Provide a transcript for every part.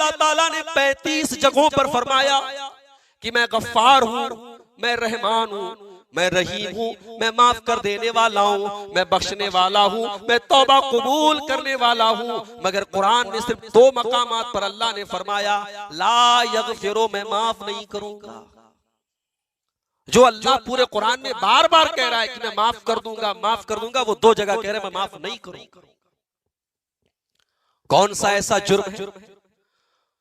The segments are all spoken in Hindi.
अल्लाह ताला ने 35 जगहों पर फरमाया कि मैं गफ्फार हूं, मैं रहमान हूं, मैं रहीम हूं, मैं माफ कर देने वाला हूं, मैं बख्शने वाला हूं, मैं तौबा कबूल करने वाला हूं। मगर कुरान में सिर्फ 2 मकामात पर अल्लाह ने फरमाया ला यगफिरु, मैं माफ नहीं करूंगा। जो अल्लाह पूरे कुरान में बार बार कह रहा है कि मैं माफ कर दूंगा, माफ कर दूंगा, वो 2 जगह कह रहे हैं मैं माफ नहीं करूंगा। कौन सा ऐसा जुर्म है,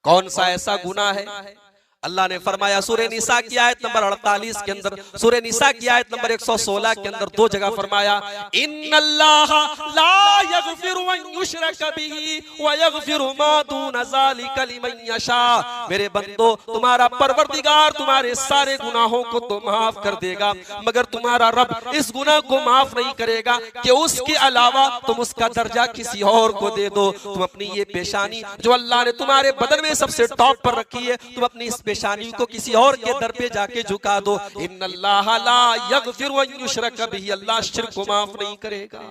कौन सा ऐसा गुनाह है? अल्लाह ने फरमाया सूरह निसा की आयत नंबर 48 के अंदर, सूरह निसा की आयत नंबर 116 के अंदर 2 जगह फरमाया इन्नल्लाह ला यगफिरु अन युशरक बिही व यगफिरु मा दून ज़ालिका लिमन यशा। मेरे बंदो, तुम्हारा परवरदिगार तुम्हारे सारे गुनाहों को तो माफ कर देगा, मगर तुम्हारा रब इस गुनाह को माफ नहीं करेगा कि उसके अलावा तुम उसका दर्जा किसी और को दे दो। तुम अपनी ये पेशानी जो अल्लाह ने तुम्हारे बदन में सबसे टॉप पर रखी है, तुम अपनी इस पेशानी को किसी और के दर पे जाके झुका दो। इन्नल्लाह ला यगफिरु अन युशरक बिही, अल्लाह शिर्क को माफ नहीं करेगा,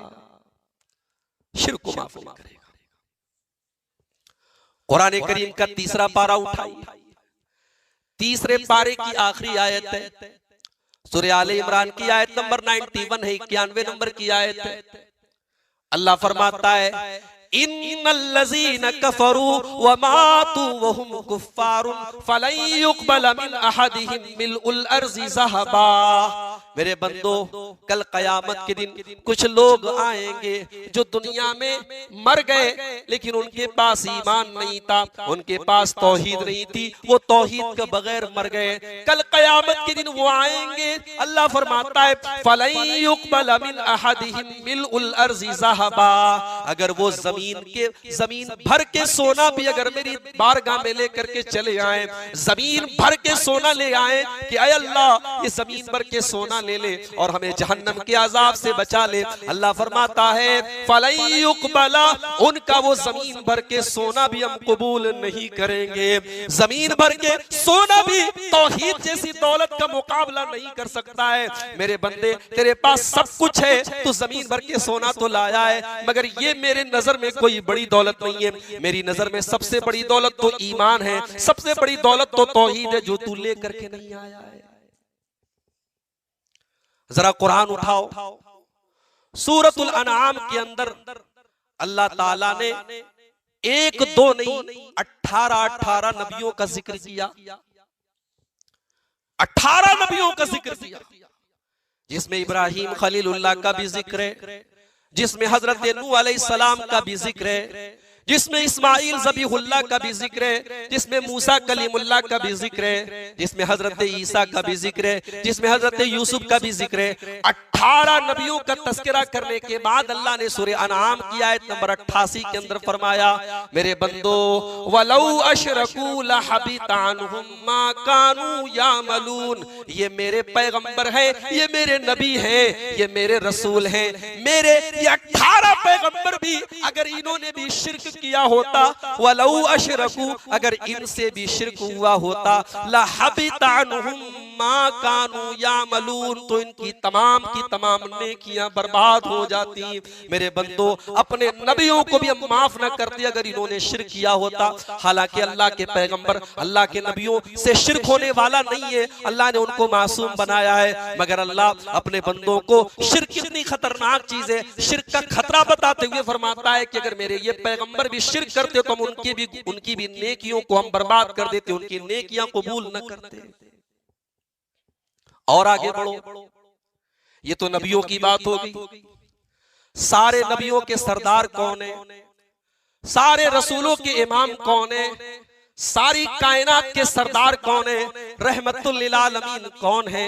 शिर्क को माफ नहीं करेगा। कुरान करीम का 3रा पारा उठाइए, 3रे पारे की आखिरी आयत है सूरह आले इमरान की आयत नंबर 91 है, 91 नंबर की आयत है। अल्लाह फरमाता है इन्नल्लज़ीना कफरू व मातू व हुम कुफ्फारुन फलन युक़बल मिन अहदिहिम मिलउल अर्ज़ि ज़हबा। मेरे बंदो, कल कयामत के दिन कुछ लोग आएंगे जो दुनिया में मर गए लेकिन उनके पास ईमान नहीं था, उनके पास तौहीद नहीं थी, वो तौहीद के बगैर मर गए। कल कयामत के दिन वो आएंगे, अल्लाह फरमाता है फलन युक़बल मिन अहदिहिम मिलउल अर्ज़ि ज़हबा। अगर वो जमीन भर के सोना भी अगर मेरी बारगाह में लेकर के चले आए, जमीन भर के सोना ले आए कि अय अल्लाह ये जमीन भर के सोना ले ले और हमें जहन्नम के अजाब से बचा ले, अल्लाह फरमाता है फलन युक़बला, उनका वो जमीन भर के सोना भी हम कबूल नहीं करेंगे। जमीन भर के सोना भी तौहीद जैसी दौलत का मुकाबला नहीं कर सकता है। मेरे बंदे, तेरे पास सब कुछ है, तू जमीन भर के सोना तो लाया है, मगर ये मेरे नजर में कोई बड़ी दौलत नहीं है। मेरी नजर में सबसे बड़ी दौलत तो ईमान है, सबसे बड़ी दौलत तो तौहीद है जो तू लेकर के नहीं आया है। जरा कुरान उठाओ, सूरतुल अनआम के अंदर अल्लाह ताला ने 1-2 नहीं 18 नबियों का जिक्र किया, 18 नबियों का जिक्र किया, जिसमें इब्राहिम खलीलुल्लाह का भी जिक्र है, जिसमें हजरत नूह अलैहिस्सलाम का भी जिक्र है, जिसमें इस्माइल ज़बीहुल्लाह का भी जिक्र है, जिसमें मूसा कलीमुल्लाह का भी जिक्र है, जिसमें हजरत ईसा का भी जिक्र है, जिसमें हजरत यूसुफ का भी जिक्र है। 18 नबियों का तस्करा करने के बाद अल्लाह ने सूरह अनआम की आयत नंबर 88 के अंदर फरमाया मेरे बंदो वलौ अशरकू लहबिता अन्हुम मा कानू यामलून। ये मेरे पैगंबर हैं, ये मेरे नबी हैं, ये मेरे रसूल हैं, मेरे ये 18 पैगंबर भी अगर इन्होंने भी शिर्क किया होता, वलौ अशरकू, अगर इनसे भी शिर्क हुआ होता, लहबिता अन्हुम मा कानू यामलून, तो इनकी तमाम की तमाम नेकियां बर्बाद हो जाती। मेरे बंदो, अपने नबियों को भी हम माफ न करते अगर इन्होंने शिर्क किया होता। हालांकि अल्लाह के पैगंबर, अल्लाह के नबियों से शिर्क होने वाला नहीं है, अल्लाह ने उनको मासूम बनाया है, मगर अल्लाह अपने बंदों को शिर्क कितनी खतरनाक चीज है, शिर्क का खतरा बताते हुए फरमाता है कि अगर मेरे ये पैगंबर भी शिर्क करते तो हम उनकी भी नेकियों को हम बर्बाद कर देते, उनकी नेकियां कबूल न करते। और आगे बढ़ो, ये तो नबियों की बात होगी। सारे नबियों के सरदार कौन है, सारे रसूलों के इमाम कौन है, सारी कायनात के सरदार कौन है, रहमतुल लिल आलमीन कौन है,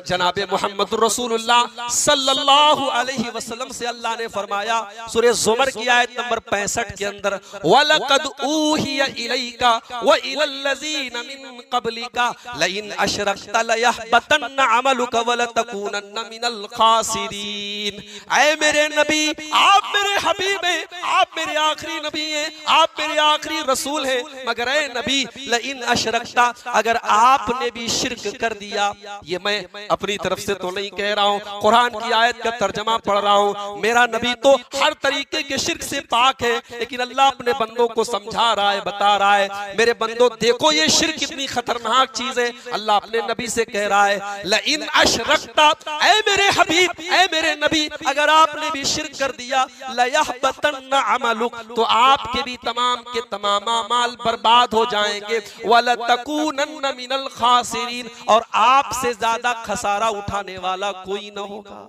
जनाबे मोहम्मद रसूलुल्लाह सल्लल्लाहु अलैहि वसल्लम से अल्लाह ने फरमाया सूरह ज़ुमर की आयत नंबर 65 के अंदर वलक़द ऊहिया इलैका व इलल्लज़ीना मिन क़ब्लिका लइन अशरकता लयहबतन्न अमलुका व लतकूनन्न मिनल खासिरीन। ऐ मेरे नबी, आप मेरे हबीब हैं, आप मेरे आखिरी नबी हैं, आप मेरे आखिरी रसूल हैं, मगर ए नबी लइन अशरकता, अगर आपने भी शिर्क कर दिया, ये मैं अपनी तरफ से तो नहीं कह रहा हूँ, कुरान की आयत का तर्जमा पढ़ रहा हूँ। मेरा नबी तो हर तरीके के शिर्क से पाक है, लेकिन अल्लाह अपने बंदों को समझा रहा है, बता रहा है, मेरे बंदों देखो ये शिर्क कितनी खतरनाक चीज है। अल्लाह अपने नबी से कह रहा है लइन अशरकता, ऐ मेरे हबीब, ऐ मेरे नबी, अगर आपने भी शिर्क कर दिया, लयहबतन्ना अमलुक, तो आपके भी तमाम के तमाम अमाल बर्बाद हो जाएंगे, वलतकूनन्न मिनल खासिरीन, और आपसे ज्यादा खसारा उठाने वाला कोई न होगा।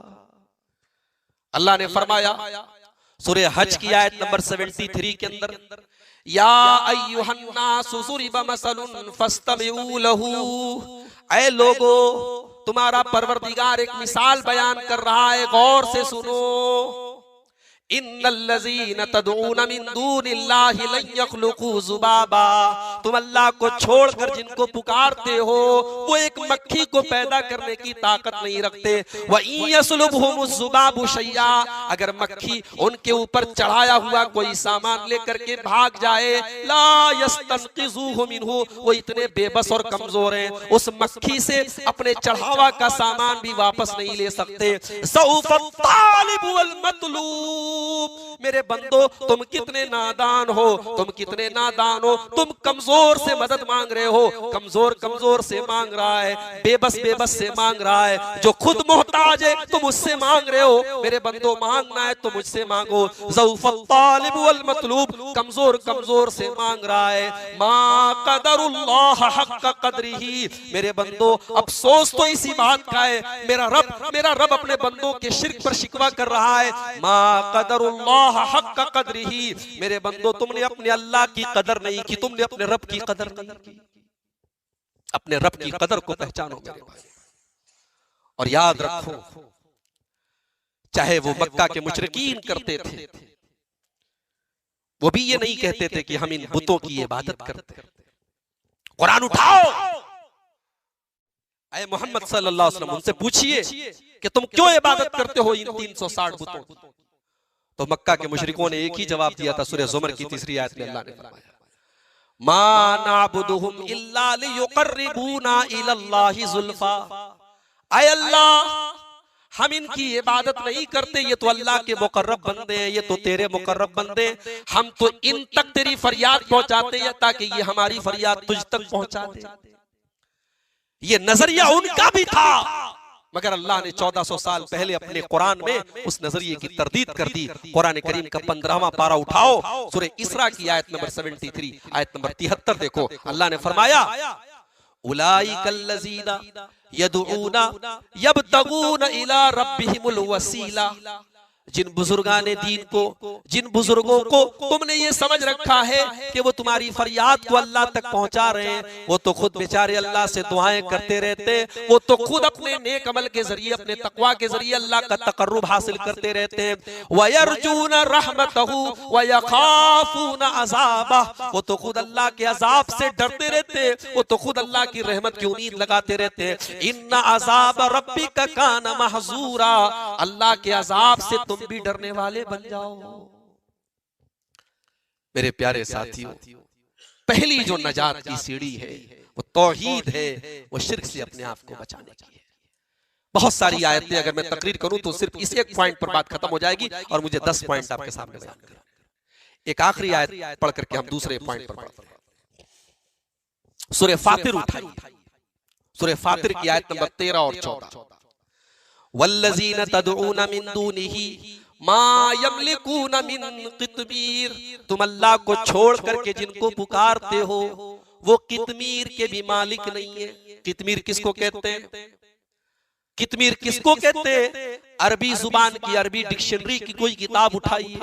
अल्लाह ने फरमाया सूरह हज की आयत नंबर 73 के अंदर, या अय्युहन्नासु ज़ुरिबा मसलुन फस्तमिऊ लहू, ऐ लोगो तुम्हारा परवरदिगार एक मिसाल बयान कर रहा है, गौर से सुनो। इन्नल्लज़ीना तदऊन मिन दूनिल्लाहि लन यख्लुकू ज़ुबाबा, तुम अल्लाह को छोड़कर जिनको पुकारते हो वो एक मक्खी को पैदा करने की ताकत नहीं रखते। व इन यसलुबहुमुज़ ज़ुबाबु शय्या, अगर मक्खी उनके ऊपर चढ़ाया हुआ कोई सामान लेकर के भाग जाए, ला यस्तनक़िज़ूहु मिन्हु, वो इतने बेबस और कमजोर हैं, उस मक्खी से अपने चढ़ावा का सामान भी वापस नहीं ले सकते। ज़ऊफ़त तालिब वल मतलूब, मेरे बंदो तुम कितने नादान हो, तुम कितने नादान हो, तुम कमजोर से मदद मांग रहे हो, कमजोर कमजोर से मांग रहा है, बेबस बेबस से मांग रहा है, जो खुद मोहताज है तुम उससे मांग रहे हो। मेरे बंदो मांगना है तो मुझसे मांगो। ज़ऊफ़त तालिब वल मतलूब, कमजोर कमजोर से मांग रहा है। मा क़दरुल्लाह हक़्क़ क़द्रिही, मेरे बंदो अफसोस तो इसी बात का है, मेरा रब अपने बंदों के शिर्क पर शिकवा कर रहा है। मा क़दरुल्लाह हक़्क़ क़द्रिही, मेरे बंदो तुमने अपने अल्लाह की कदर नहीं की, तुमने अपने रब की कदर नहीं की। अपने रब की कदर को पहचानो मेरे भाई, और याद रखो चाहे वो मक्का के मुशरिकीन करते थे, वो भी ये नहीं कहते थे कि हम इन बुतों की इबादत करते। कुरान उठाओ, ऐ मोहम्मद सल्लल्लाहु अलैहि वसल्लम उनसे पूछिए कि तुम क्यों इबादत करते हो इन 360 बुतों की। तो मक्का के मुशरिकों ने एक ही जवाब दिया था, सूरह ज़ुमर की 3री आयत में अल्लाह ने फरमाया, मा नाबुदुहुम इल्ला लियुक़र्रिबूना इलल्लाहि ज़ुल्फ़ा, ऐ अल्लाह हम इनकी इबादत नहीं करते, ये तो अल्लाह के मुकर्रब बंदे हैं, ये तो तेरे मुकर्रब बंदे, हम तो इन तक तेरी फरियाद पहुंचाते हैं ताकि ये हमारी फरियाद तुझ तक पहुंचा दे। ये नजरिया उनका भी था, मगर अल्लाह ने 1400 साल पहले अपने कुरान में उस नजरिए की तरदीद कर दी। कुरान करीम का 15वां पारा उठाओ, सूरह इसरा की आयत नंबर 73, आयत नंबर 73 देखो, अल्लाह ने फरमाया उलाइकल्लज़ीना यदऊना यब्तगूना इला रब्बिहिमुल वसीला, जिन बुजुर्गाने दीन को, जिन बुजुर्गों को तुमने ये समझ रखा है कि वो तुम्हारी फरियाद को अल्लाह तक पहुंचा रहे हैं, वो तो खुद बेचारे अल्लाह से दुआएं करते रहते, वो तो खुद अपने नेक अमल के जरिए, अपने तकवा के जरिए अल्लाह का तकर्रुब हासिल करते रहते हैं। वयरजूना रहमतहू वयखाफूना अज़ाबह, वो तो खुद अल्लाह के अजाब से डरते रहते, वो तो खुद अल्लाह की रहमत की उम्मीद लगाते रहते हैं। इन्ना अज़ाब रब्बिका काना महज़ूरा, अल्लाह के अजाब से तुम भी डरने वाले बन जाओ। मेरे प्यारे साथियों, पहली जो नजात की सीढ़ी है वो तौहीद है, वो शिर्क से अपने आप को बचाने की है। बहुत सारी आयतें अगर मैं तकरीर करूं तो सिर्फ इस एक पॉइंट पर बात खत्म हो जाएगी और मुझे 10 पॉइंट आपके सामने बयान करना। एक आखिरी आयत पढ़ करके हम दूसरे पॉइंट पर बढ़ते हैं। सूरह फातिर उठाइए, सूरह फातिर की आयत नंबर 13 और 14, वल्लज़ीना तदऊना मिन दूनिही मा यमलिकूना मिन क़ितमीर, तुम अल्लाह को छोड़ करके जिनको पुकारते हो वो कितमीर के भी मालिक नहीं है। कितमीर किसको कहते हैं? कितमीर किसको कहते हैं? अरबी जुबान की, अरबी डिक्शनरी की कोई किताब उठाइए,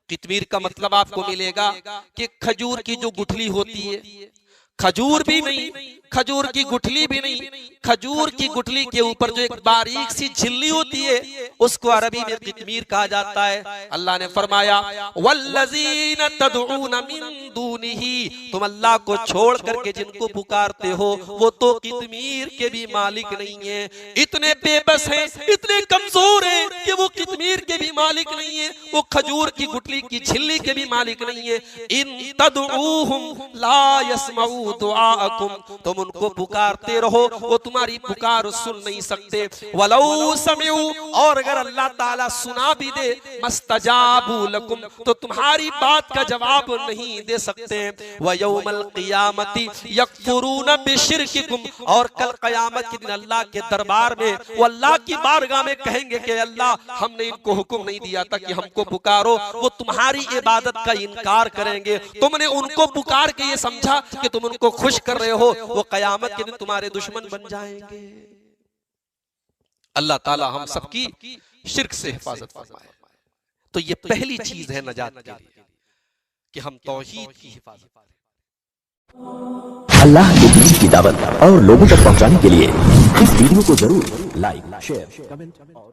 कितमीर का मतलब आपको मिलेगा कि खजूर की जो गुठली होती है, खजूर भी नहीं, खजूर की गुठली भी नहीं, खजूर की गुठली के ऊपर जो एक बारीक सी झिल्ली होती है उसको अरबी में कितमीर कहा जाता है। अल्लाह ने फरमाया वल्लज़ीना तदऊना मिन दूनिही दूनिही, तुम अल्लाह को छोड़ करके जिनको पुकारते हो वो तो कितमीर के भी मालिक नहीं है। इतने बेबस हैं, इतने कमजोर हैं कि वो कितमीर के भी मालिक नहीं है, वो खजूर की गुठली की छिल्ली के भी मालिक नहीं है। इन तदऊहुम ला यस्मऊ दुआअकुम, तुम उनको पुकारते रहो वो तुम्हारी पुकार सुन नहीं सकते। वलौ समिऊ, और अगर अल्लाह ताला सुना भी दे, मस्तजाबू लकुम, तो तुम्हारी बात का जवाब नहीं दे सकते। व यौमल क़ियामती यकफुरून बिशिरकिकुम, और कल क़यामत के दिन अल्लाह के दरबार में वो अल्लाह की बारगाह में कहेंगे कि अल्लाह हमने इनको हुक्म नहीं दिया था कि हमको पुकारो, वो तुम्हारी इबादत का इनकार करेंगे। तुमने उनको पुकार के ये समझा कि तुम उनको खुश कर रहे हो, वो क़यामत के दिन तुम्हारे दुश्मन बन जाएंगे। अल्लाह ताला हम सबकी शिर्क से हिफाजत फरमाए। तो ये पहली चीज है नजात के लिए कि हम तौहीद की हिफाजत करें। अल्लाह के दीन की दावत और लोगों तक पहुंचाने के लिए इस वीडियो को जरूर लाइक, शेयर, कमेंट और